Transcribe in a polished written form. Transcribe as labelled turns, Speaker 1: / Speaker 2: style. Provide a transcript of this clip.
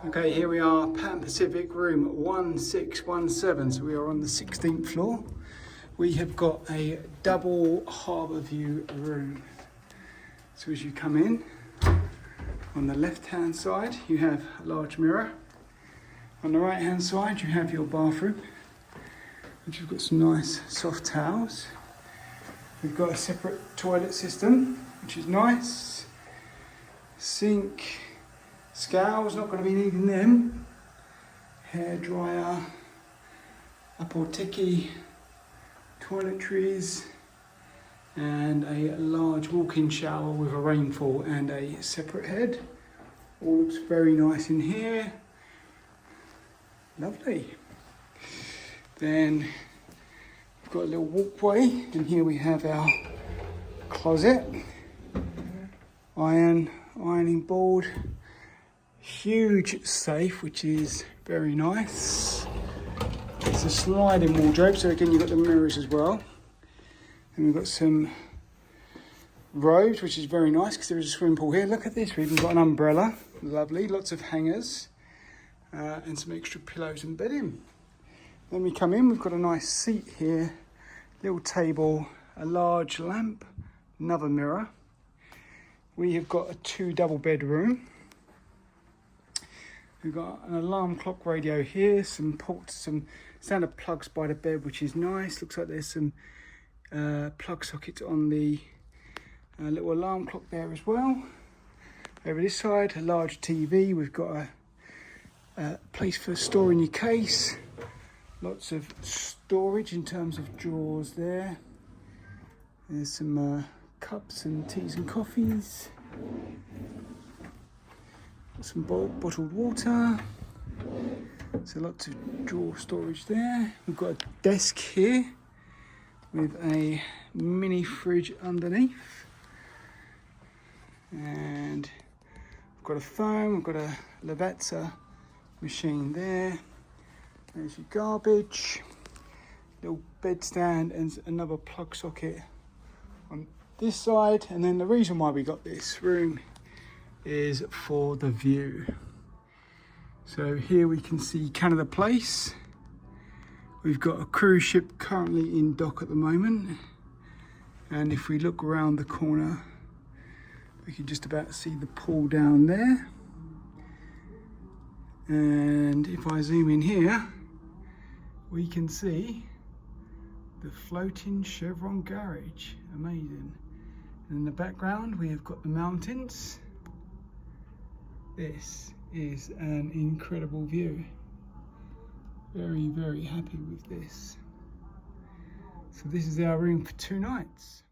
Speaker 1: Okay, here we are, Pan Pacific room 1617. So we are on the 16th floor. We have got a double harbour view room. So as you come in, on the left hand side you have a large mirror. On the right hand side you have your bathroom, which you've got some nice soft towels. We've got a separate toilet system, which is nice. Sink, scales, not going to be needing them. Hair dryer, a portici, toiletries, and a large walk-in shower with a rainfall and a separate head. All looks very nice in here. Lovely. Then we've got a little walkway, and here we have our closet, ironing board, huge safe, which is very nice. It's a sliding wardrobe, so again you've got the mirrors as well. And we've got some robes, which is very nice because there is a swimming pool here. Look at this, we've even got an umbrella, lovely, lots of hangers, and some extra pillows and bedding. Then we come in, we've got a nice seat here, little table, a large lamp, another mirror. We have got a 2 double bedroom. We've got an alarm clock radio here, some standard plugs by the bed, which is nice. Looks like there's some plug sockets on the little alarm clock there as well. Over this side, a large TV. We've got a place for storing your case. Lots of storage in terms of drawers there. There's some cups and teas and coffees. Some bottled water. So lots of drawer storage there. We've got a desk here with a mini fridge underneath. And we've got a phone, we've got a Lavazza machine there. There's your garbage, little bed stand and another plug socket on this side. And then the reason why we got this room is for the view. So here we can see Canada Place. We've got a cruise ship currently in dock at the moment. And if we look around the corner, we can just about see the pool down there. And if I zoom in here, we can see the floating Chevron garage. Amazing. And in the background, we have got the mountains. This is an incredible view. Very, very happy with this. So this is our room for 2 nights.